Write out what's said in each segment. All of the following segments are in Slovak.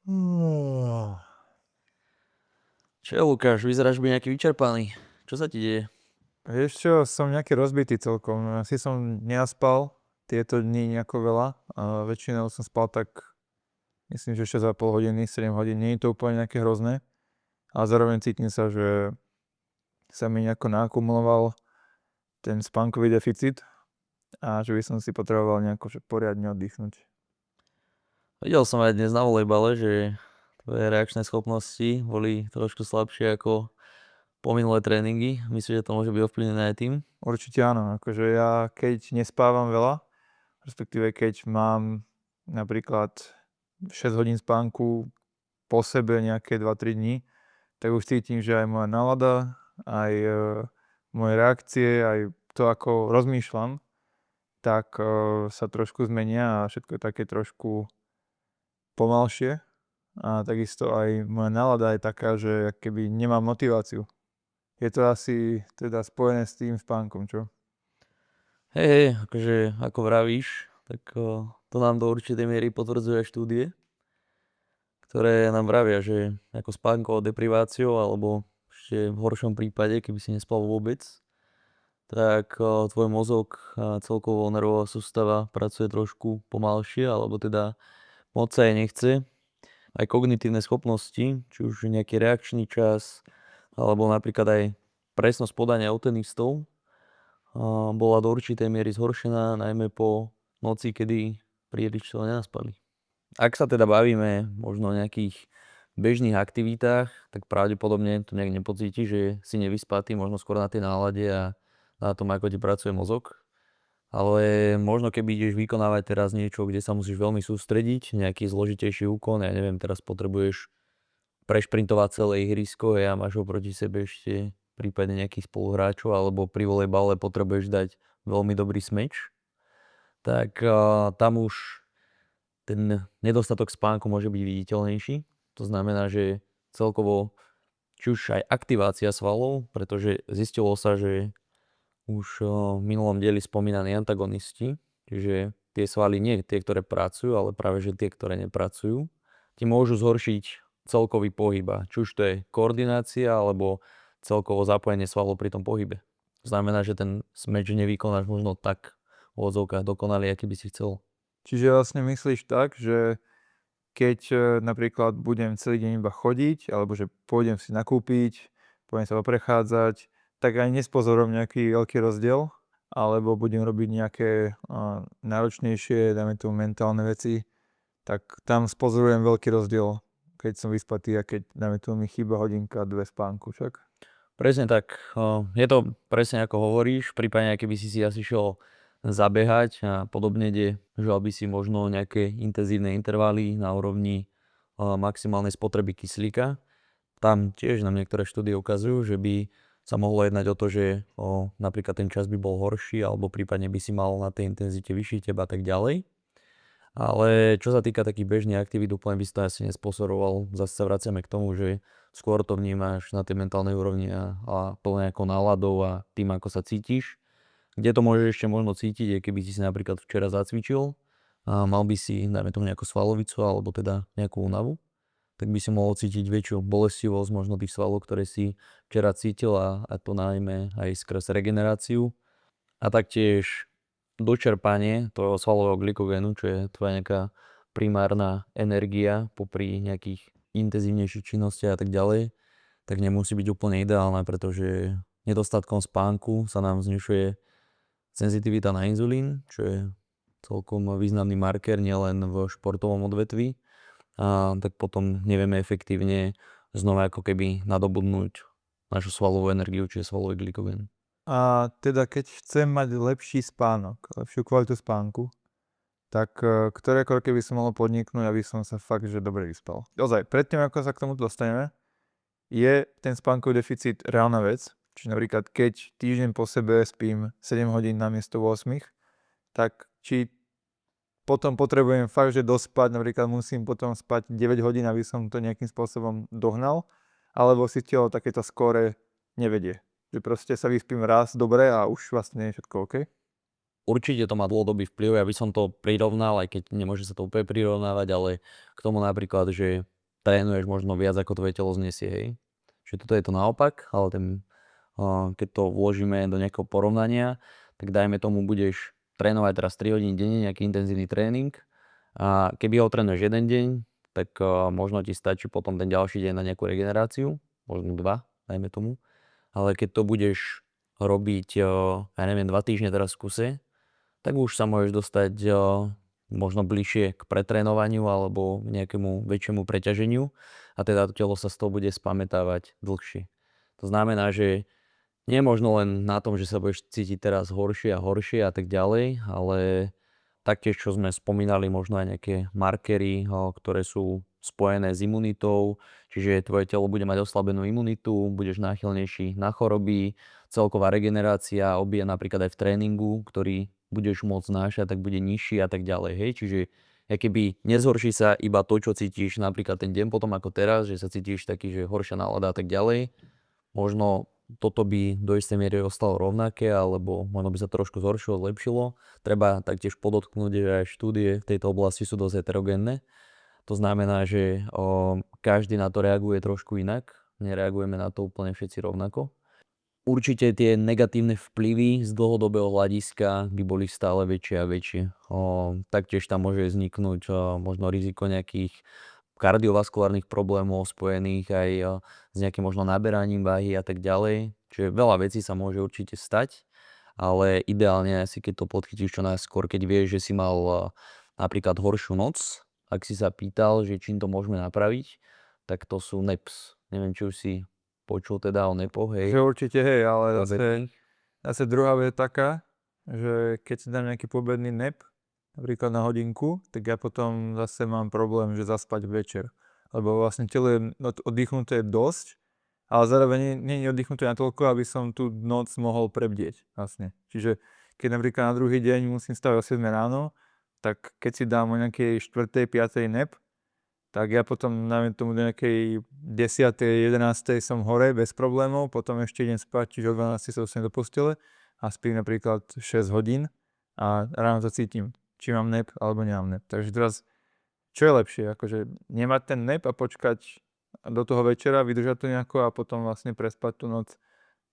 Mm. Čo je, Lukáš, vyzeráš byť nejaký vyčerpaný. Čo sa ti deje? Vieš čo, som nejaký rozbitý celkom. Asi som nenaspal tieto dni nejako veľa. Väčšinou som spal tak, myslím, že 6,5 hodiny, 7 hodín. Nie je to úplne nejaké hrozné. A zároveň cítim sa, že sa mi nejako naakumuloval ten spánkový deficit a že by som si potreboval nejako že poriadne oddychnúť. Videl som aj dnes na volejbale, že tvoje reakčné schopnosti boli trošku slabšie ako po minulé tréningy. Myslím, že to môže byť ovplyvnené aj tým. Určite áno, akože ja keď nespávam veľa, respektíve keď mám napríklad 6 hodín spánku po sebe nejaké 2-3 dní, tak už cítim, že aj moja nálada, aj moje reakcie, aj to, ako rozmýšľam, tak sa trošku zmenia a všetko je také trošku pomalšie. A takisto aj moja nálada je taká, že keby nemám motiváciu. Je to asi teda spojené s tým spánkom, čo? Hej, akože ako vravíš, tak to nám do určitej miery potvrdzuje aj štúdie, ktoré nám vravia, že ako spánkovou depriváciou alebo ešte v horšom prípade, keby si nespal vôbec, tak tvoj mozog a celkovo nervová sústava pracuje trošku pomalšie, alebo teda moc sa jej nechce. Aj kognitívne schopnosti, či už nejaký reakčný čas, alebo napríklad aj presnosť podania od tenistov bola do určitej miery zhoršená, najmä po noci, kedy príliš toho nenaspali. Ak sa teda bavíme možno o nejakých bežných aktivitách, tak pravdepodobne to nejak nepocíti, že si nevyspatý, možno skôr na tej nálade a na tom, ako ti pracuje mozog. Ale možno keby ideš vykonávať teraz niečo, kde sa musíš veľmi sústrediť, nejaký zložitejší úkon, ja neviem, teraz potrebuješ prešprintovať celé ihrisko a máš oproti sebe ešte prípadne nejakých spoluhráčov, alebo pri volejbale potrebuješ dať veľmi dobrý smeč, tak tam už ten nedostatok spánku môže byť viditeľnejší. To znamená, že celkovo či už aj aktivácia svalov, pretože zistilo sa, že už v minulom dieli spomínaní antagonisti, čiže tie svaly nie tie, ktoré pracujú, ale práve že tie, ktoré nepracujú, ti môžu zhoršiť celkový pohyb. Či už to je koordinácia, alebo celkovo zapojenie svalov pri tom pohybe. To znamená, že ten smeč nevykonáš možno tak v odzovkách dokonalý, aký by si chcel. Čiže vlastne myslíš tak, že keď napríklad budem celý deň iba chodiť, alebo že pôjdem si nakúpiť, pôjdem sa poprechádzať, tak aj nespozorujem nejaký veľký rozdiel, alebo budem robiť nejaké náročnejšie, dajme tomu mentálne veci, tak tam spozorujem veľký rozdiel, keď som vyspatý a keď, dajme tomu, mi chýba hodinka, dve spánku však. Presne tak. Je to presne ako hovoríš, prípadne keby si asi šiel zabehať a podobne, kde žal by si možno nejaké intenzívne intervaly na úrovni maximálnej spotreby kyslíka. Tam tiež nám niektoré štúdie ukazujú, že by sa mohlo jednať o to, že napríklad ten čas by bol horší, alebo prípadne by si mal na tej intenzite vyšší teba a tak ďalej. Ale čo sa týka takých bežných aktivít, úplne by si to asi nespôsoboval. Zase sa vraciame k tomu, že skôr to vnímaš na tej mentálnej úrovni a to nejakou náladou a tým, ako sa cítiš. Kde to môžeš ešte možno cítiť, je keby si napríklad včera zacvičil a mal by si, dajme tomu nejakú svalovicu alebo teda nejakú únavu, tak by si mohol cítiť väčšiu bolestivosť možno tých svalov, ktoré si včera cítil a to najmä aj skrz regeneráciu. A taktiež dočerpanie toho svalového glykogénu, čo je tvoja nejaká primárna energia popri nejakých intenzívnejších činnostiach a tak ďalej, tak nemusí byť úplne ideálna, pretože nedostatkom spánku sa nám znižuje senzitivita na inzulín, čo je celkom významný marker nielen v športovom odvetví, a tak potom nevieme efektívne znova ako keby nadobudnúť našu svalovú energiu, čiže svalový glykogén. A teda keď chcem mať lepší spánok, lepšiu kvalitu spánku, tak ktoré kroky by som mohol podniknúť, aby som sa fakt, že dobre vyspal? Ozaj, predtým ako sa k tomu dostaneme, je ten spánkový deficit reálna vec. Čiže napríklad, keď týždeň po sebe spím 7 hodín namiesto 8, tak či potom potrebujem fakt, že dospať, napríklad musím potom spať 9 hodín, aby som to nejakým spôsobom dohnal, alebo si telo takéto skóre nevedie. Že proste sa vyspím raz dobre a už vlastne je všetko OK. Určite to má dlhodobý vplyv, ja by som to prirovnal, aj keď nemôže sa to úplne prirovnávať, ale k tomu napríklad, že trénuješ možno viac ako tvoje telo znesie, hej. Čiže toto je to naopak, ale keď to vložíme do nejakého porovnania, tak dajme tomu budeš trénovať teraz 3 hodiny denne, nejaký intenzívny tréning a keby ho trénuješ jeden deň, tak možno ti stačí potom ten ďalší deň na nejakú regeneráciu, možno 2, dajme tomu. Ale keď to budeš robiť, ja neviem, 2 týždne teraz v kuse, tak už sa môžeš dostať možno bližšie k pretrénovaniu alebo nejakému väčšiemu preťaženiu a teda to telo sa z toho bude spamätávať dlhšie. To znamená, že nie je možno len na tom, že sa budeš cítiť teraz horšie a horšie a tak ďalej, ale taktiež, čo sme spomínali, možno aj nejaké markery, ktoré sú spojené s imunitou, čiže tvoje telo bude mať oslabenú imunitu, budeš náchylnejší na choroby, celková regenerácia obie napríklad aj v tréningu, ktorý budeš môcť znášať, tak bude nižší a tak ďalej, hej, čiže keby nezhorší sa iba to, čo cítiš napríklad ten deň potom ako teraz, že sa cítiš taký, že horšia nálada a tak ďalej, možno toto by do istej miery ostalo rovnaké, alebo možno by sa trošku zhoršilo, zlepšilo. Treba taktiež podotknúť, že aj štúdie v tejto oblasti sú dosť heterogénne. To znamená, že každý na to reaguje trošku inak. Nereagujeme na to úplne všetci rovnako. Určite tie negatívne vplyvy z dlhodobého hľadiska by boli stále väčšie a väčšie. Taktiež tam môže vzniknúť možno riziko nejakých kardiovaskulárnych problémov spojených aj s nejakým možno naberaním váhy a tak ďalej. Čiže veľa vecí sa môže určite stať, ale ideálne asi keď to podchytíš čo najskôr, keď vieš, že si mal napríklad horšiu noc, ak si sa pýtal, že čím to môžeme napraviť, tak to sú NEPs. Neviem, či už si počul teda o NEPoch, hej. Že určite hej, ale zase druhá vec je taká, že keď si dám nejaký poobedný nap, napríklad na hodinku, tak ja potom zase mám problém, že zaspať večer. Lebo vlastne telo je oddychnuté dosť, ale zároveň nie je oddychnuté natoľko, aby som tú noc mohol prebdieť vlastne. Čiže keď napríklad na druhý deň musím stavať o 7 ráno, tak keď si dám o nejakej 4. 5. nap, tak ja potom najmä tomu do nejakej 10. 11. som hore bez problémov, potom ešte idem spať, čiže o 12. sa dostanem do postele a spím napríklad 6 hodín a ráno sa cítim, či mám nap alebo nemám nap. Takže teraz, čo je lepšie? Akože nemať ten nap a počkať do toho večera, vydržať to nejako a potom vlastne prespať tú noc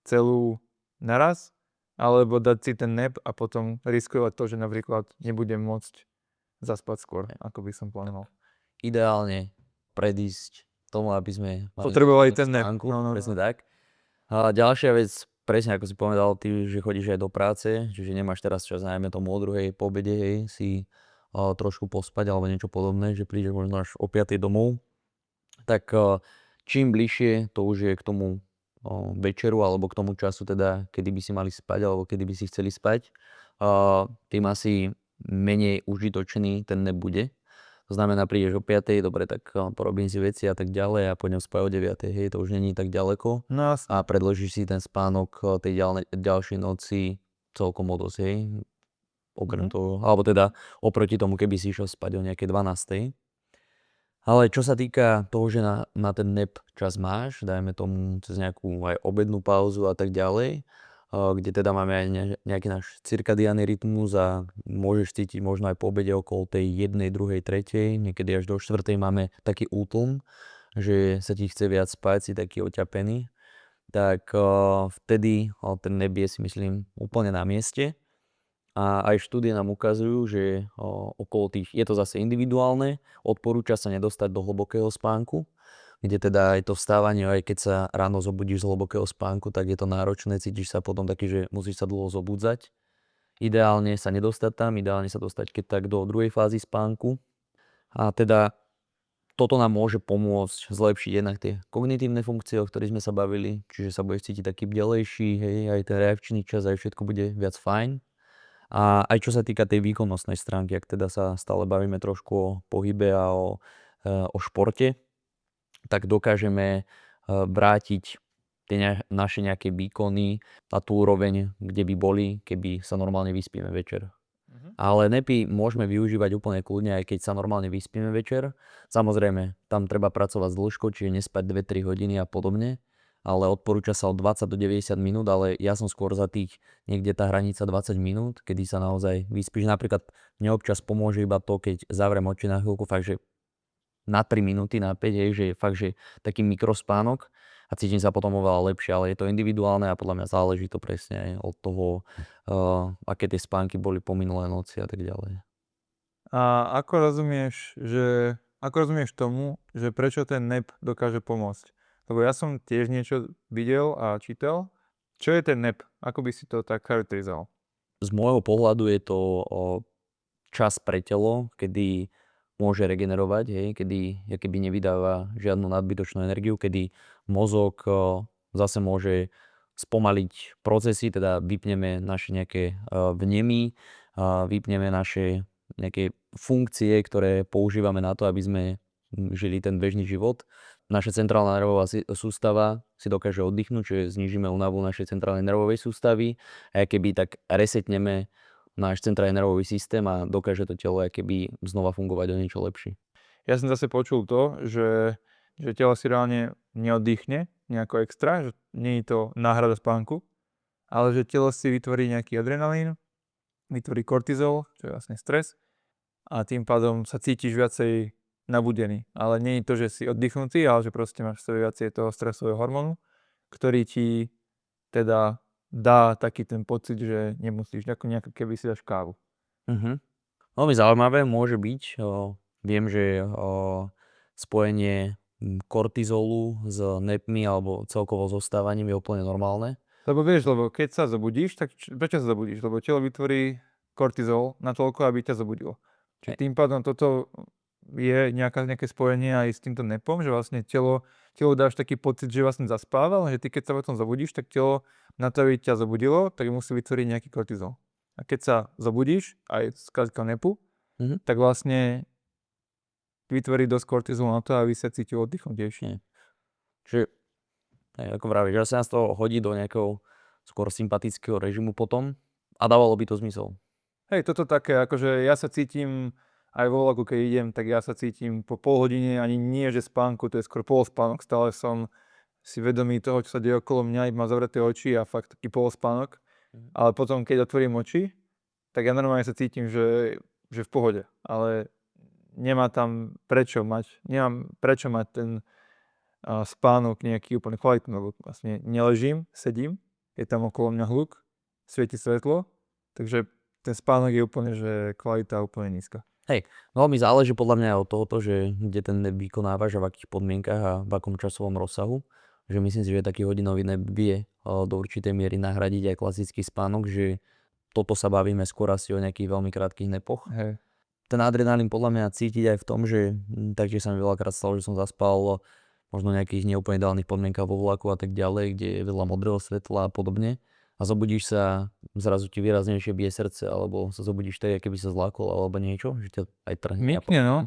celú naraz? Alebo dať si ten nap a potom riskovať to, že napríklad nebudem môcť zaspať skôr, ako by som plánoval. Ideálne predísť tomu, aby sme potrebovali ten nap. spánku, presne tak. A ďalšia vec, presne ako si povedal, ty, že chodíš aj do práce, čiže nemáš teraz čas, najmä tomu o 2:00 po obede, hej, si trošku pospať alebo niečo podobné, že prídeš možno až o 5:00 domov, tak čím bližšie to už je k tomu večeru alebo k tomu času teda, kedy by si mali spať alebo kedy by si chceli spať, tým asi menej užitočný ten nap bude. To znamená, prídeš o 5:00, dobre, tak porobím si veci a tak ďalej a pôjdem spať o 9:00, hej, to už není tak ďaleko No jasne. a predložíš si ten spánok tej ďalšej noci celkom o dosť, hej, okrem toho, alebo teda oproti tomu, keby si išiel spať o nejakej 12:00. Ale čo sa týka toho, že na ten nap čas máš, dajme tomu cez nejakú aj obednú pauzu a tak ďalej, kde teda máme aj nejaký náš cirkadiánny rytmus a môžeš cítiť možno aj po obede okolo tej 1., 2., 3., niekedy až do 4. máme taký útlm, že sa ti chce viac spať, si taký oťapený, tak vtedy ten nap je, si myslím, úplne na mieste. A aj štúdie nám ukazujú, že okolo tých, je to zase individuálne, odporúča sa nedostať do hlbokého spánku, kde teda aj to vstávanie, aj keď sa ráno zobudíš z hlbokého spánku, tak je to náročné, cítiš sa potom taký, že musíš sa dlho zobudzať. Ideálne sa nedostať tam, ideálne sa dostať keď tak do druhej fázy spánku. A teda toto nám môže pomôcť zlepšiť jednak tie kognitívne funkcie, o ktorých sme sa bavili, čiže sa budeš cítiť taký bdelejší, hej, aj ten reakčný čas, aj všetko bude viac fajn. A aj čo sa týka tej výkonnostnej stránky, ak teda sa stále bavíme trošku o pohybe a o športe, tak dokážeme vrátiť tie naše nejaké výkony na tú úroveň, kde by boli, keby sa normálne vyspíme večer. Ale napy môžeme využívať úplne kľudne, aj keď sa normálne vyspíme večer. Samozrejme, tam treba pracovať s dĺžkou, čiže nespať 2-3 hodiny a podobne. Ale odporúča sa od 20 do 90 minút, ale ja som skôr za tých niekde tá hranica 20 minút, kedy sa naozaj vyspíš. Napríklad mne občas pomôže iba to, keď zavriem oči na chvíľku, fakt, že na 3 minúty, na 5, hej, že je fakt, že taký mikrospánok a cítim sa potom oveľa lepšie, ale je to individuálne a podľa mňa záleží to presne aj od toho, aké tie spánky boli po minulé noci a tak ďalej. A ako rozumieš tomu, že prečo ten nap dokáže pomôcť? Lebo ja som tiež niečo videl a čítal. Čo je ten nap? Ako by si to tak charakterizoval? Z môjho pohľadu je to čas pre telo, kedy môže regenerovať, hej, kedy keby nevydáva žiadnu nadbytočnú energiu, kedy mozog zase môže spomaliť procesy, teda vypneme naše nejaké vnemy, vypneme naše nejaké funkcie, ktoré používame na to, aby sme žili ten bežný život. Naša centrálna nervová sústava si dokáže oddychnúť, čiže znížime únavu našej centrálnej nervovej sústavy a keby tak resetneme náš centrálny nervový systém a dokáže to telo keby znova fungovať o niečo lepšie. Ja som zase počul to, že telo si reálne neoddychne nejako extra, že nie je to náhrada spánku, ale že telo si vytvorí nejaký adrenalín, vytvorí kortizol, čo je vlastne stres a tým pádom sa cítiš viacej nabudený. Ale nie je to, že si oddychnutý, ale že proste máš v sebe viacej toho stresového hormónu, ktorý ti teda dá taký ten pocit, že nemusíš, ako keby si dáš kávu. Veľmi zaujímavé môže byť. Viem, že spojenie kortizolu s nepmi alebo celkovo zostávaním je úplne normálne. Lebo keď sa zobudíš, tak prečo sa zobudíš? Lebo telo vytvorí kortizol natoľko, aby ťa zobudilo. Čiže tým pádom toto je nejaké spojenie aj s týmto nepom, že vlastne telo dáš taký pocit, že vlastne zaspával, že ty keď sa potom zobudíš, tak telo na to, aby ťa zobudilo, tak musí vytvoriť nejaký kortizol. A keď sa zobudíš, aj z nepu, tak vlastne vytvorí dosť kortizolu na to, aby sa cítil oddychnutejšie. Čiže, ako vravíš, že sa nás to hodí do nejakého skôr sympatického režimu potom a dávalo by to zmysel. Hej, toto také, akože ja sa cítim aj vo vlaku, keď idem, tak ja sa cítim po pol hodine, ani nie, že spánku, to je skôr polospánok, stále som si vedomý toho, čo sa deje okolo mňa, mám zavreté oči a fakt taký polospánok. Ale potom, keď otvorím oči, tak ja normálne sa cítim, že v pohode, ale nemám prečo mať ten spánok nejaký úplne kvalitný, lebo vlastne neležím, sedím, je tam okolo mňa hluk, svieti svetlo, takže ten spánok je úplne, že kvalita úplne nízka. Hej, veľmi záleží podľa mňa od tohoto, že kde ten nap vykonávaš a v akých podmienkach a v akom časovom rozsahu. Že myslím si, že taký hodinový nap vie do určitej miery nahradiť aj klasický spánok, že toto sa bavíme skôr asi o nejakých veľmi krátkych napoch. Hej. Ten adrenalín podľa mňa cítiť aj v tom, že taktiež sa mi veľakrát stalo, že som zaspal možno v nejakých neúplne ideálnych podmienkach vo vlaku a tak ďalej, kde je veľa modrého svetla a podobne. A zobudíš sa, zrazu ti výraznejšie bije srdce, alebo sa zobudíš tak, keby sa zlákol, alebo niečo, že ťa aj trhne. Mykne, no.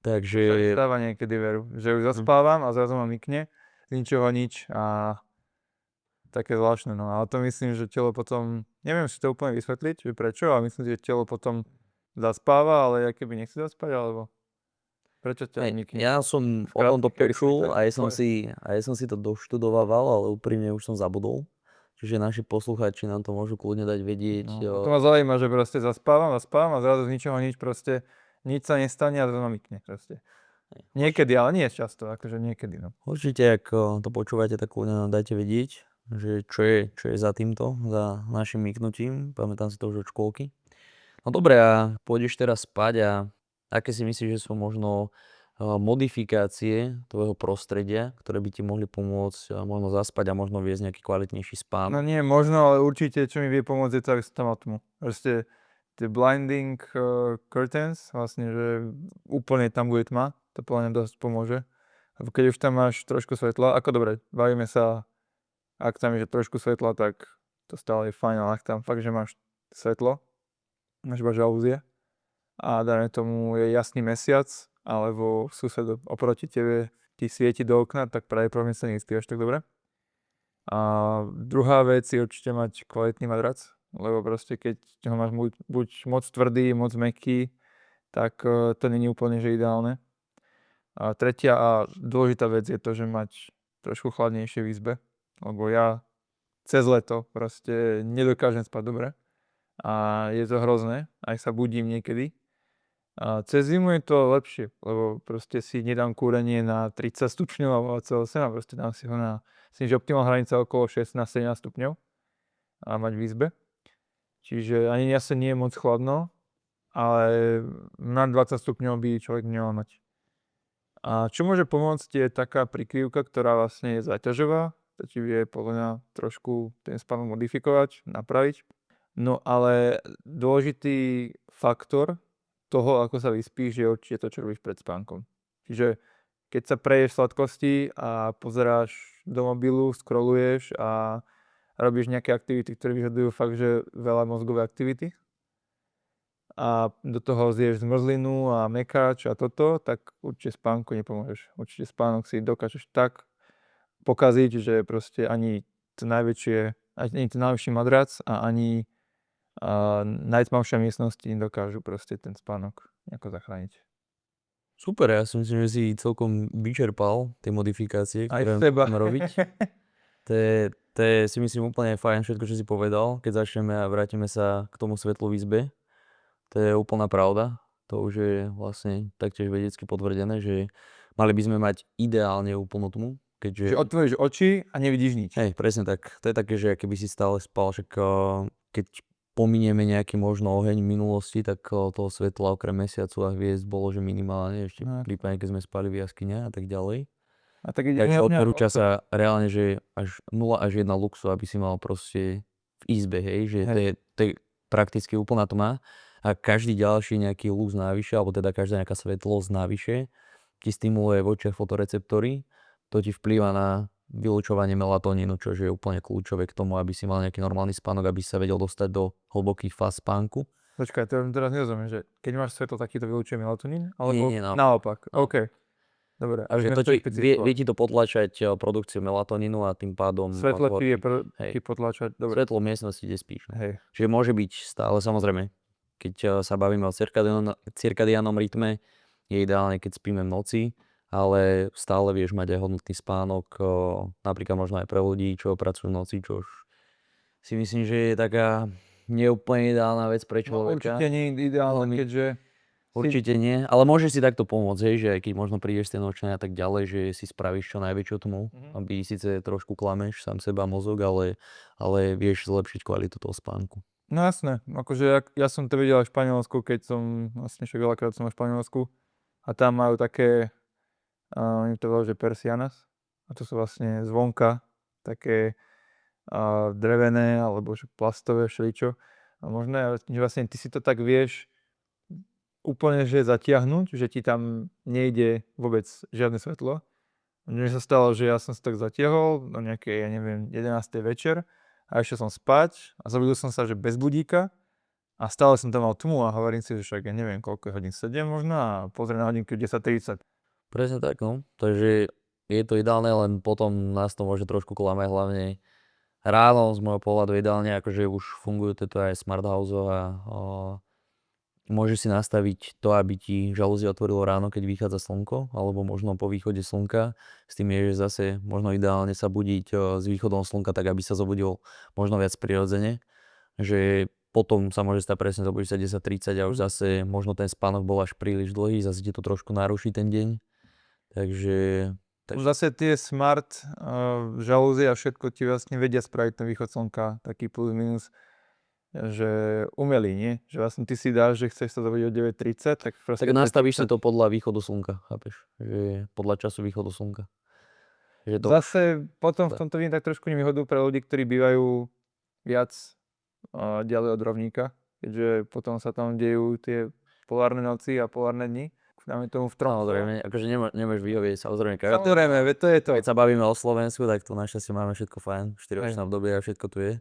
Takže... Stáva niekedy veru, že už zaspávam a zrazu ma mykne, z ničoho nič a také zvláštne, no. Ale to myslím, že telo potom, neviem si to úplne vysvetliť, že prečo, ale myslím, že telo potom zaspáva, ale keby nechce zaspať, alebo prečo ťa mykne? Ja som o tom to počul a ja som si to doštudovával, ale úprimne už som zabudol. Čiže naši poslucháči nám to môžu kľudne dať vedieť. No, to ma zaujíma, že proste zaspávam a zrazu z ničoho nič proste, nič sa nestane a zrazu ma mykne proste. Niekedy, ale nie často, akože niekedy, no. Určite, ak to počúvate, tak kľudne nám dajte vedieť, že čo je za týmto, za našim myknutím. Pamätám si to už od škôlky. No dobre, a pôjdeš teraz spať a aké si myslíš, že sú možno modifikácie tvojho prostredia, ktoré by ti mohli pomôcť možno zaspať a možno viesť nejaký kvalitnejší spánok? No nie, možno, ale určite, čo mi vie pomôcť, je to, aby som tam mal tmu. Proste tie blinding curtains, vlastne, že úplne tam bude tma, to podľa mňa dosť pomôže. Lebo keď už tam máš trošku svetla, ako dobre, bavíme sa, ak tam je trošku svetla, tak to stále je fajn, ale ak tam fakt, že máš svetlo, máš iba žalúzie a dajme tomu je jasný mesiac, alebo sused oproti tebe ti svieti do okna, tak pravdepodobne sa nespívaš tak dobre. A druhá vec je určite mať kvalitný madrac, lebo proste keď ho máš buď moc tvrdý, moc mäkký, tak to není úplne že ideálne. A tretia a dôležitá vec je to, že mať trošku chladnejšie v izbe, lebo ja cez leto proste nedokážem spať dobre a je to hrozné, aj sa budím niekedy A cez zimu je to lepšie, lebo proste si nedám kúrenie na 30 stupňov alebo 28 a proste dám si ho na, myslím, že optimálna hranica okolo 16-17 stupňov a mať v izbe. Čiže ani jase nie je moc chladno, ale na 20 stupňov by človek nemal mať. A čo môže pomôcť je taká prikryvka, ktorá vlastne je záťažová, to ti vie podľa mňa trošku ten spánok modifikovať, napraviť. No ale dôležitý faktor toho, ako sa vyspíš, je určite to, čo robíš pred spánkom. Čiže keď sa preješ sladkosti a pozeráš do mobilu, scrolluješ a robíš nejaké aktivity, ktoré vyžadujú fakt, že veľa mozgovej aktivity a do toho zješ zmrzlinu a mekáč a toto, tak určite spánku nepomôžeš. Určite spánok si dokážeš tak pokaziť, že proste ani to najväčšie, ani ten najlepší madrac a ani najtmavšie miestnosti dokážu proste ten spánok nejako zachrániť. Super, ja si myslím, že si celkom vyčerpal tie modifikácie, Aj ktoré seba. musíme robiť. To je si myslím úplne fajn všetko, čo si povedal. Keď začneme a vrátime sa k tomu svetlu v izbe, to je úplná pravda. To už je vlastne taktiež vedecky potvrdené, že mali by sme mať ideálne úplnú tmu, keďže... Že otvoríš oči a nevidíš nič. Hej, presne tak. To je také, že keby si stále spal, však keď pominieme nejaký možno oheň v minulosti, tak toho svetla okrem mesiacu a hviezd bolo, že minimálne, ešte No. prípadne, keď sme spali v jaskyniach a tak ďalej. A tak ide Takže odporúča sa reálne, že až 0 až 1 luxu, aby si mal proste v izbe, hej, že to je prakticky úplná tma a každý ďalší nejaký lux návyše, alebo teda každá nejaká svetlosť návyše ti stimuluje v očiach fotoreceptory, to ti vplýva na vylučovanie melatonínu, čo je úplne kľúčové k tomu, aby si mal nejaký normálny spánok, aby si sa vedel dostať do hlbokých fáz spánku. Počkaj, to teraz nerozumiem, že keď máš svetlo, tak ti to vylučuje melatonín? Alebo Nie, naopak. No. OK. Dobre. Takže to vie ti to potlačať produkciu melatonínu a tým pádom... Svetlo ti je potlačať. Dobre. Svetlo v miestnosti, kde spíš. No. Hej. Čiže môže byť stále, samozrejme, keď sa bavíme o cirkadiánnom rytme, je ideálne, keď spíme v noci, ale stále vieš mať aj hodnotný spánok, napríklad možno aj pre ľudí, čo pracujú v noci, čo už si myslím, že je taká neúplne ideálna vec pre človeka. Určite nie je ideálne, keďže... Určite nie, ale môžeš si takto pomôcť, hej, že keď možno prídeš z tej nočnej a tak ďalej, že si spravíš čo najväčšiu tmu, aby síce trošku klameš sám seba mozog, ale vieš zlepšiť kvalitu toho spánku. No jasné, akože ja som to videl aj v Španielsku, keď som vlastne veľakrát som v Španielsku a tam majú také, oni to volajú, že persianas a to sú vlastne zvonka také drevené alebo že plastové všeličo a možno, že vlastne ty si to tak vieš úplne, že zatiahnuť, že ti tam nejde vôbec žiadne svetlo. Mne sa stalo, že ja som si tak zatiahol do nejakej, ja neviem, 11. večer a išiel som spať a zobudil som sa, že bez budíka a stále som tam mal tmu a hovorím si, že však ja neviem, koľko hodín, 7 možno a pozriem na hodinku 10:30. Presne tak, no. Takže je to ideálne, len potom nás to môže trošku klamať, hlavne ráno z môjho pohľadu ideálne, akože už fungujú tieto aj smart house a môžeš si nastaviť to, aby ti žalúzie otvorilo ráno, keď vychádza slnko, alebo možno po východe slnka. S tým je, že zase možno ideálne sa budiť s východom slnka, tak aby sa zobudil možno viac prirodzene. Že potom sa môže stať presne zobudiť sa 10:30 a už zase možno ten spánok bol až príliš dlhý, zase ti to trošku naruší ten deň. Takže... Zase tie smart žalúzie a všetko ti vlastne vedia spraviť ten východ slnka, taký plus minus, že umelý, nie? Že vlastne ty si dáš, že chceš sa zobudiť o 9:30, tak proste... Tak nastavíš si to podľa východu slnka, chápeš? Že podľa času východu slnka. Že to... Zase potom v tomto vidím tak trošku nevýhodu pre ľudí, ktorí bývajú viac ďalej od rovníka, keďže potom sa tam dejú tie polárne noci a polárne dni. Dáme tomu v trom. Samozrejme, akože nemáš vyhovieť, samozrejme. Samozrejme, to je to. Keď sa bavíme o Slovensku, tak tu našťastie máme všetko fajn, 4-ročné obdobie a všetko tu je.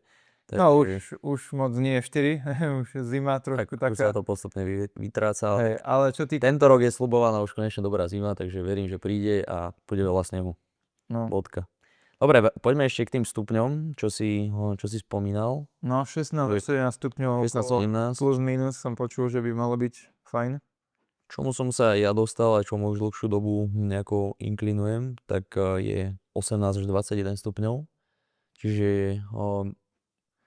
Tak, no už moc nie 4, už zima trošku tak taká. sa to postupne vytráca. Hej, ale čo ty... Tento rok je sľubovaná už konečne dobrá zima, takže verím, že príde a pôjde veľa snehu. No. Bodka. Dobre, poďme ešte k tým stupňom, čo si spomínal. No 16-17 stupňov 16-17 plus minus som počul, že by malo byť fajn. Čomu som sa ja dostal a čomu už dlhšiu dobu nejako inklinujem, tak je 18 až 21 stupňov. Čiže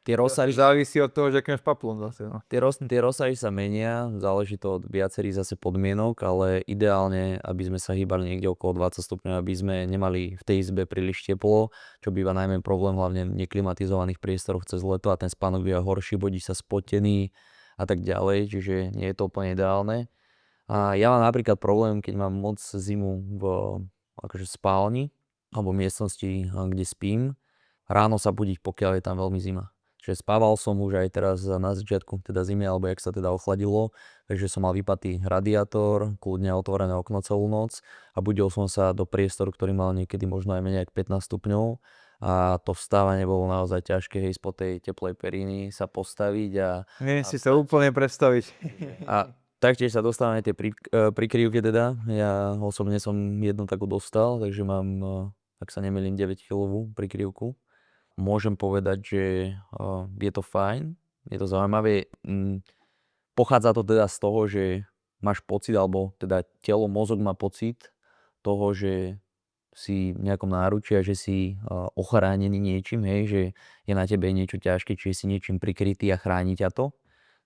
Tie rozsahy, Závisí od toho, že aký máš paplón zase, no. tie rozsahy sa menia, záleží to od viacerých zase podmienok, ale ideálne, aby sme sa hýbali niekde okolo 20 stupňov, aby sme nemali v tej izbe príliš teplo, čo býva najmä problém hlavne v neklimatizovaných priestoroch cez leto a ten spánok býva horší, budíš sa spotený a tak ďalej, čiže nie je to úplne ideálne. A ja mám napríklad problém, keď mám moc zimu v akože spálni alebo miestnosti, kde spím, ráno sa budiť, pokiaľ je tam veľmi zima. Čiže spával som už aj teraz na začiatku teda zimy, alebo jak sa teda ochladilo, takže som mal vypatý radiátor, kľudne otvorené okno celú noc a budil som sa do priestoru, ktorý mal niekedy možno aj menej ako 15 stupňov a to vstávanie bolo naozaj ťažké, hej, spod tej teplej periny sa postaviť a Neviem si to úplne predstaviť. a taktiež sa dostávame tie prikryvky teda. Ja osobne som jednu takú dostal, takže mám, ak sa nemýlim, 9-kilovú prikryvku. Môžem povedať, že je to fajn, je to zaujímavé. Pochádza to teda z toho, že máš pocit, alebo teda telo, mozog má pocit toho, že si v nejakom náručí a že si ochránený niečím, hej, že je na tebe niečo ťažké, či si niečím prikrytý a chráni ťa to.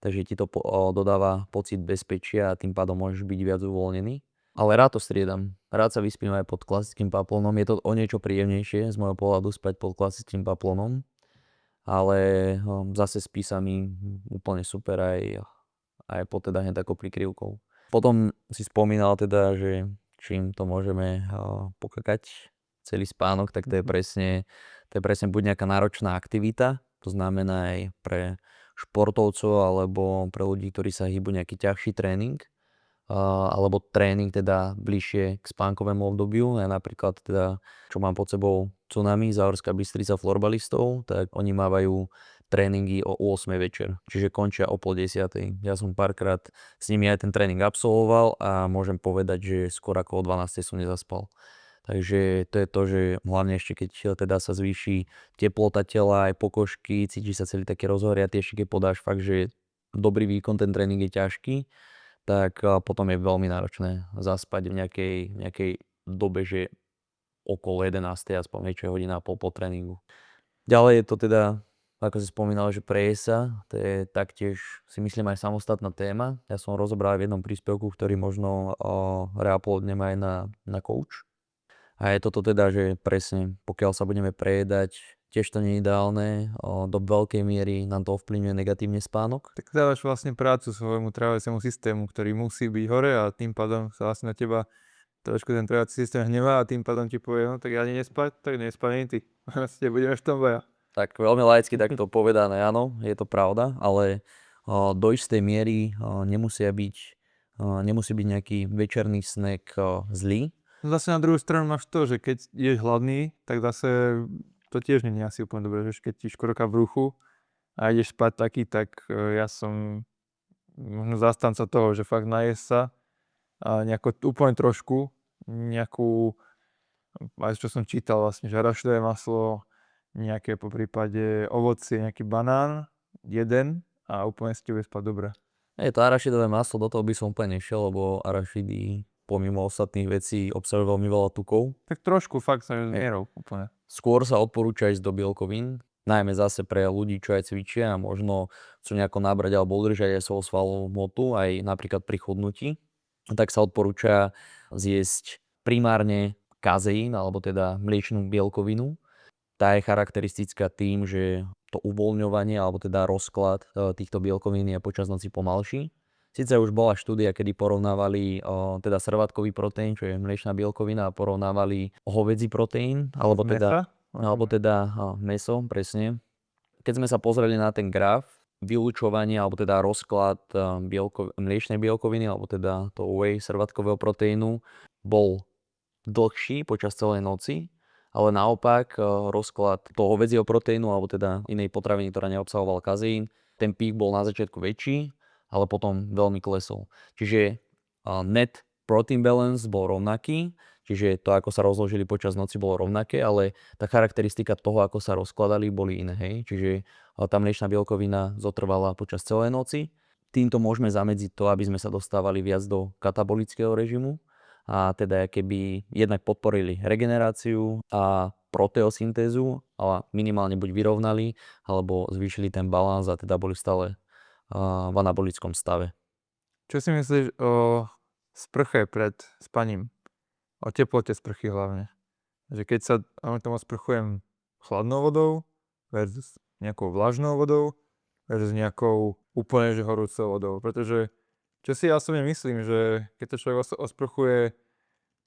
Takže ti to dodáva pocit bezpečia a tým pádom môžeš byť viac uvoľnený. Ale rád to striedam. Rád sa vyspím aj pod klasickým paplónom. Je to o niečo príjemnejšie z môjho pohľadu spať pod klasickým paplónom. Ale zase spí sa mi úplne super aj pod teda takou prikryvkou. Potom si spomínal teda, že čím to môžeme pokakať celý spánok, tak to je presne buď nejaká náročná aktivita, to znamená aj pre športovcov alebo pre ľudí, ktorí sa hýbu nejaký ťažší tréning, alebo tréning teda bližšie k spánkovému obdobiu. Ja napríklad teda, čo mám pod sebou Tsunami, Záhorská Bystrica florbalistov, tak oni mávajú tréningy o 8 večer, čiže končia o 9:30. Ja som párkrát s nimi aj ten tréning absolvoval a môžem povedať, že skôr ako o 12 som nezaspal. Takže to je to, že hlavne ešte keď teda sa zvýši teplota tela, aj pokožky, cíti sa celý taký rozhoriatý, ešte keď podáš fakt, že dobrý výkon, ten tréning je ťažký, tak potom je veľmi náročné zaspať v nejakej dobe, že okolo 11, aspoň čo je hodina a pol po tréningu. Ďalej je to teda, ako si spomínal, že prejsť sa, to je taktiež si myslím aj samostatná téma. Ja som rozobral v jednom príspevku, ktorý možno reuploadnem aj na Coach. A je toto teda, že presne, pokiaľ sa budeme prejedať, tiež to nie je ideálne, do veľkej miery nám to ovplyvňuje negatívne spánok. Tak dávaš vlastne prácu svojmu tráviacemu systému, ktorý musí byť hore a tým pádom sa vlastne na teba trošku ten tráviaci systém hnevá a tým pádom ti povie, no tak ja nespať, tak nespať ani ty. Vlastne budeme v tom boja. Tak veľmi laicky takto povedané, áno, je to pravda, ale do istej miery nemusí byť nejaký večerný snack zlý. Zase na druhú stranu máš to, že keď ješ hladný, tak zase to tiež nie je asi úplne dobré, že keď ti škroka v bruchu a ideš spať taký, tak ja som možno zastanca toho, že fakt najesť sa a nejako úplne trošku, nejakú, aj čo som čítal vlastne, že arašidové maslo, nejaké po prípade ovocie, nejaký banán, jeden a úplne si ti bude spať dobre. Je to arašidové maslo, do toho by som úplne nešiel, lebo arašidy pomimo ostatných vecí obsahujú veľmi veľa tukov. Tak trošku fakt sa mierou úplne. Skôr sa odporúča ísť do bielkovín, najmä zase pre ľudí, čo aj cvičia a možno chcú nejako nabrať alebo udržať aj svoju svalovú hmotu, aj napríklad pri chudnutí. Tak sa odporúča zjesť primárne kazeín, alebo teda mliečnú bielkovinu. Tá je charakteristická tým, že to uvoľňovanie, alebo teda rozklad týchto bielkovín je počas noci pomalší. Sice už bola štúdia, kedy porovnávali teda srvátkový proteín, čo je mliečna bielkovina, a porovnávali hovädzí proteín, alebo teda mäso, presne. Keď sme sa pozreli na ten graf, vylučovanie, alebo teda rozklad mliečnej bielkoviny, alebo teda to whey srvátkového proteínu bol dlhší počas celej noci, ale naopak rozklad toho hovädzieho proteínu, alebo teda inej potraviny, ktorá neobsahovala kazeín, ten pík bol na začiatku väčší, ale potom veľmi klesol. Čiže net protein balance bol rovnaký, čiže to, ako sa rozložili počas noci, bolo rovnaké, ale tá charakteristika toho, ako sa rozkladali, boli iné. Hej? Čiže tá mliečna bielkovina zotrvala počas celej noci. Týmto môžeme zamedziť to, aby sme sa dostávali viac do katabolického režimu a teda keby jednak podporili regeneráciu a proteosyntézu, ale minimálne buď vyrovnali, alebo zvýšili ten balans a teda boli stále v anabolickom stave. Čo si myslíš o sprche pred spaním? O teplote sprchy hlavne. Že keď sa tomu sprchujem chladnou vodou versus nejakou vlažnou vodou versus nejakou úplne že horúcou vodou. Pretože čo si ja osobne myslím, že keď to človek osprchuje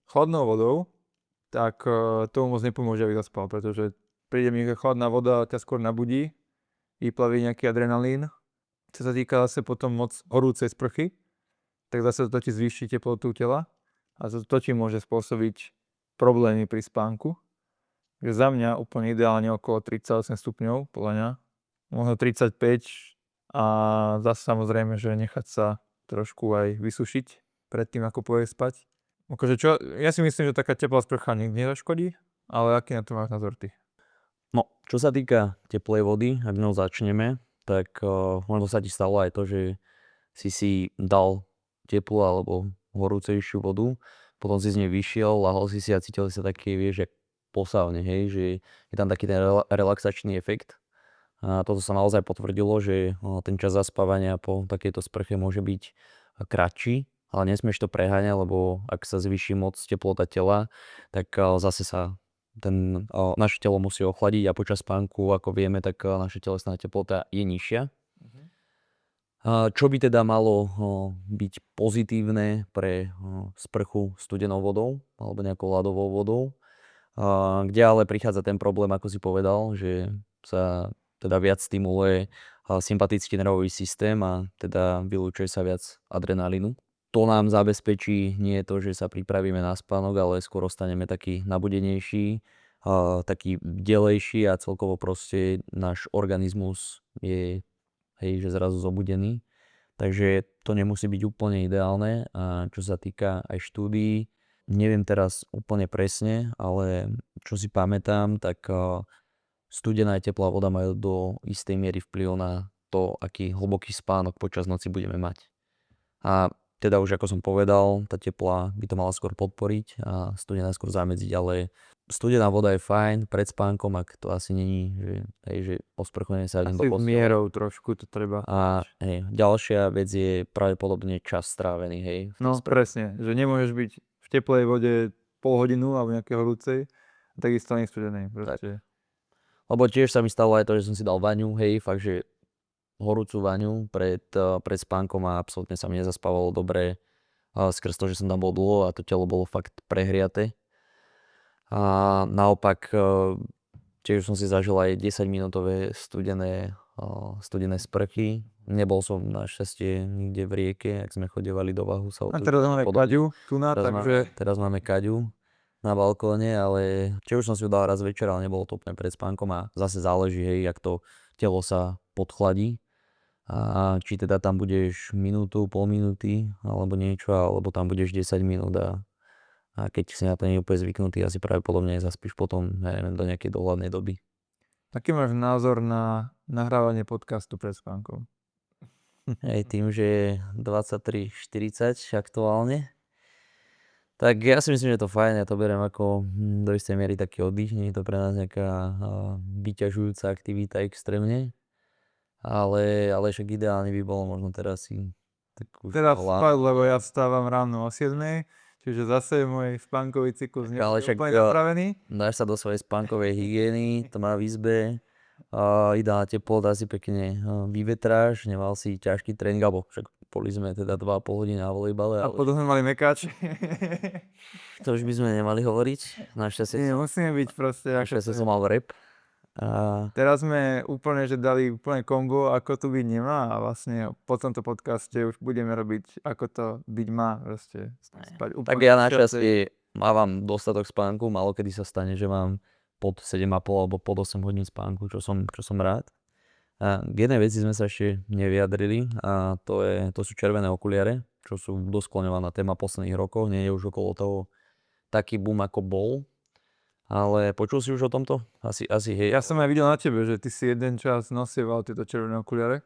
chladnou vodou, tak tomu moc nepomôže, aby zaspal, pretože príde mi, že chladná voda ťa skôr nabudí, vyplaví nejaký adrenalín. Čo sa týka zase potom moc horúcej sprchy, tak zase to ti zvýši teplotu tela a to ti môže spôsobiť problémy pri spánku. Že za mňa úplne ideálne okolo 38 stupňov, podľa mňa. Možno 35 a zase samozrejme, že nechať sa trošku aj vysušiť predtým, ako pôjde spať. Akože ja si myslím, že taká teplá sprcha nikdy nezaškodí, ale aký na to máš názor ty? No, čo sa týka teplej vody, ak ňou začneme, tak možno sa ti stalo aj to, že si dal teplú alebo horúcejšiu vodu, potom si z nej vyšiel, lahol si a cítil sa taký, vieš, jak posávne, hej, že je tam taký ten relaxačný efekt. A toto sa naozaj potvrdilo, že ten čas zaspávania po takejto sprche môže byť kratší, ale nesmieš to preháňať, lebo ak sa zvýši moc teplota tela, tak zase sa naše telo musí ochladiť a počas spánku, ako vieme, tak naša telesná teplota je nižšia. Čo by teda malo byť pozitívne pre sprchu studenou vodou alebo nejakou ľadovou vodou, kde ale prichádza ten problém, ako si povedal, že sa teda viac stimuluje sympatický nervový systém a teda vylúčuje sa viac adrenalínu. To nám zabezpečí nie to, že sa pripravíme na spánok, ale skôr ostaneme taký nabudenejší, taký bdelejší a celkovo proste náš organizmus je že zrazu zobudený. Takže to nemusí byť úplne ideálne. A čo sa týka aj štúdií, neviem teraz úplne presne, ale čo si pamätám, tak studená a teplá voda majú do istej miery vplyv na to, aký hlboký spánok počas noci budeme mať. A teda už ako som povedal, tá teplá by to mala skôr podporiť a studená skôr zamedziť, ale studená voda je fajn pred spánkom, ak to asi není, že osprchujeme sa idem do postele. Asi mierou trošku to treba. A ďalšia vec je pravdepodobne čas strávený, hej. No presne, že nemôžeš byť v teplej vode pol hodinu alebo nejakej horúcej, takisto ani studenej proste. Lebo tiež sa mi stalo aj to, že som si dal vaňu, hej, fakt, že horúcu vaňu pred spánkom a absolútne sa mi nezaspávalo dobre skrz to, že som tam bol dlho a to telo bolo fakt prehriaté. A naopak tiež som si zažil aj 10-minútové studené sprchy. Nebol som našťastie nikde v rieke, ak sme chodievali do Vahu. A teraz máme kaďu tu na, takže... Teraz máme kaďu na balkóne, ale či už som si ju dal raz večer, ale nebolo to úplne pred spánkom a zase záleží, hej, jak to telo sa podchladí. A či teda tam budeš minútu, pol minúty alebo niečo, alebo tam budeš 10 minút a keď si na to nie je úplne zvyknutý, asi pravdepodobne zaspíš potom, neviem, do nejakej dohľadnej doby. Aký máš názor na nahrávanie podcastu pred spánkom? Hej, tým, že je 23:40 aktuálne, tak ja si myslím, že je to fajn, ja to beriem ako do istej miery taký oddych, nie je to pre nás nejaká vyťažujúca aktivita extrémne, ale však ideálne by bolo možno teraz si tak už teraz spať, lebo ja vstávam ráno o 7:00, čiže zase môj spánkový cyklus nie je úplne napravený. Dáš sa do svojej spánkovej hygieny, to má v izbe, ideálna teplota, si pekne vyvetráš, nemal si ťažký tréning, alebo však boli sme teda 2,5 hodiny na volejbale. A potom sme mali mekáč. To už by sme nemali hovoriť. Našťastie musíme byť proste. Našťastie som mal rep. Teraz sme úplne, že dali úplne kombo, ako to byť nemá a vlastne po tomto podcaste už budeme robiť, ako to byť má proste. Spať úplne. Tak ja našťastie mávam dostatok spánku, málo kedy sa stane, že mám pod 7,5 alebo pod 8 hodín spánku, čo som rád. A k jednej veci sme sa ešte nevyjadrili a to sú červené okuliare, čo sú doskloňovaná téma posledných rokov, nie je už okolo toho taký boom ako bol, ale počul si už o tomto? Asi hej. Ja som aj videl na tebe, že ty si jeden čas nosieval tieto červené okuliare.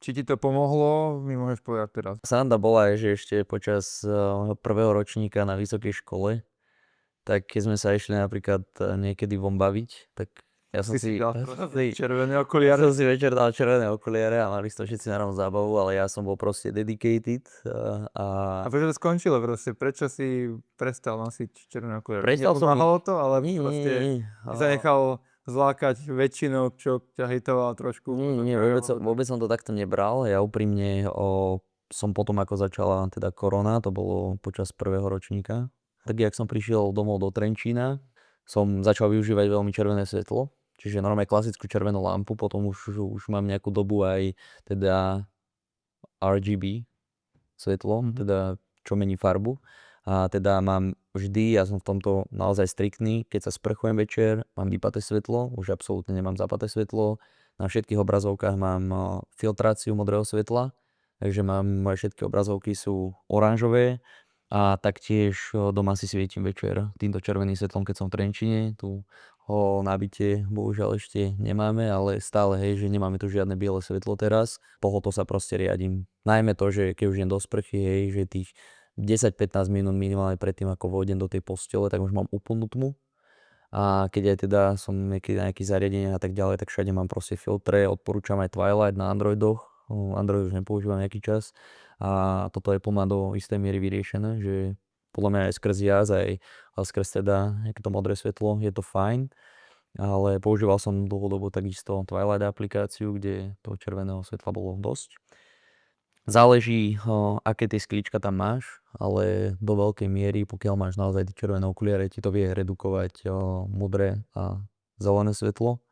Či ti to pomohlo, mi môžeš povedať teraz. Sranda bola, že ešte počas prvého ročníka na vysokej škole tak keď sme sa išli napríklad niekedy von baviť, tak ja som si červené ja okuliare. som si večer dal červené okuliare a mali to všetci na rovnú zábavu, ale ja som bol proste dedicated A prečo to skončilo proste? Prečo si prestal nosiť červené okuliare? Prestal som- Nepomáhalo to, ale nie, proste nie, si sa nechal zlákať väčšinou, čo ťa hejtoval trošku. nie, vôbec som to takto nebral. Ja úprimne som potom, ako začala teda korona, to bolo počas prvého ročníka, tak jak som prišiel domov do Trenčína, som začal využívať veľmi červené svetlo, čiže normálne klasickú červenú lampu, potom už mám nejakú dobu aj teda RGB svetlo, teda čo mení farbu. A teda mám vždy, ja som v tomto naozaj striktný, keď sa sprchujem večer, mám vypaté svetlo, už absolútne nemám zapaté svetlo. Na všetkých obrazovkách mám filtráciu modrého svetla, takže moje všetky obrazovky sú oranžové a taktiež doma si svietim večer týmto červeným svetlom, keď som v Trenčine. Tu ho na byte bohužiaľ ešte nemáme, ale stále, hej, že nemáme tu žiadne biele svetlo teraz. Tohoto sa proste riadím. Najmä to, že keď už idem do sprchy, hej, že tých 10-15 minút minimálne predtým, ako vojdem do tej postele, tak už mám úplnú tmu. A keď aj teda som niekedy na nejakých zariadeniach a tak ďalej, tak všade mám proste filtre, odporúčam aj Twilight na Androidoch. Android už nepoužívam nejaký čas a toto je pomáha do istej miery vyriešené, že podľa mňa aj skrz jas, aj skrz teda nejaké to modré svetlo je to fajn, ale používal som dlhodobo takisto Twilight aplikáciu, kde toho červeného svetla bolo dosť. Záleží, aké tie sklíčka tam máš, ale do veľkej miery, pokiaľ máš naozaj tie červené okuliare, ti to vie redukovať modré a zelené svetlo.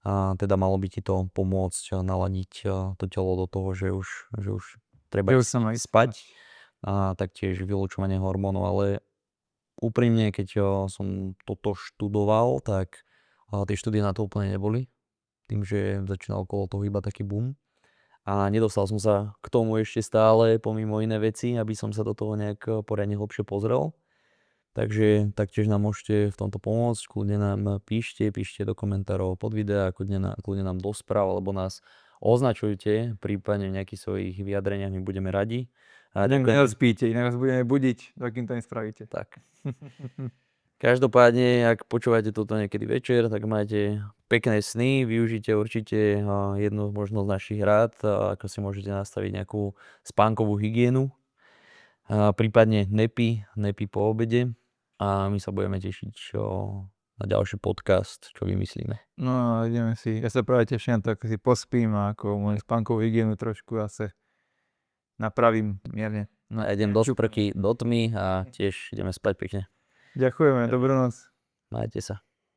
A teda malo by ti to pomôcť naladiť to telo do toho, že už treba spať a taktiež vylučovanie hormónov, ale úprimne, keď som toto študoval, tak tie štúdie na to úplne neboli, tým, že začínal okolo toho iba taký boom. A nedostal som sa k tomu ešte stále, pomimo iné veci, aby som sa do toho nejak poriadne hlbšie pozrel. Takže taktiež nám môžete v tomto pomôcť, kľudne nám píšte do komentárov pod videá, kľudne nám do správ, alebo nás označujte, prípadne v nejakých svojich vyjadreniach, my budeme radi. A Nezaspíte, inak vás budeme budiť, dokým to nespravíte. Tak. Každopádne, ak počúvate toto niekedy večer, tak majte pekné sny, využite určite jednu možno z našich rád, ako si môžete nastaviť nejakú spánkovú hygienu, prípadne nepy po obede a my sa budeme tešiť na ďalší podcast, čo vymyslíme. No ideme si, ja sa práve teším na to, ako si pospím a ako moju spánkovú hygienu trošku zase napravím mierne. No ja idem do sprchy, do tmy a tiež ideme spať pekne. Ďakujeme, dobrú noc. Majte sa.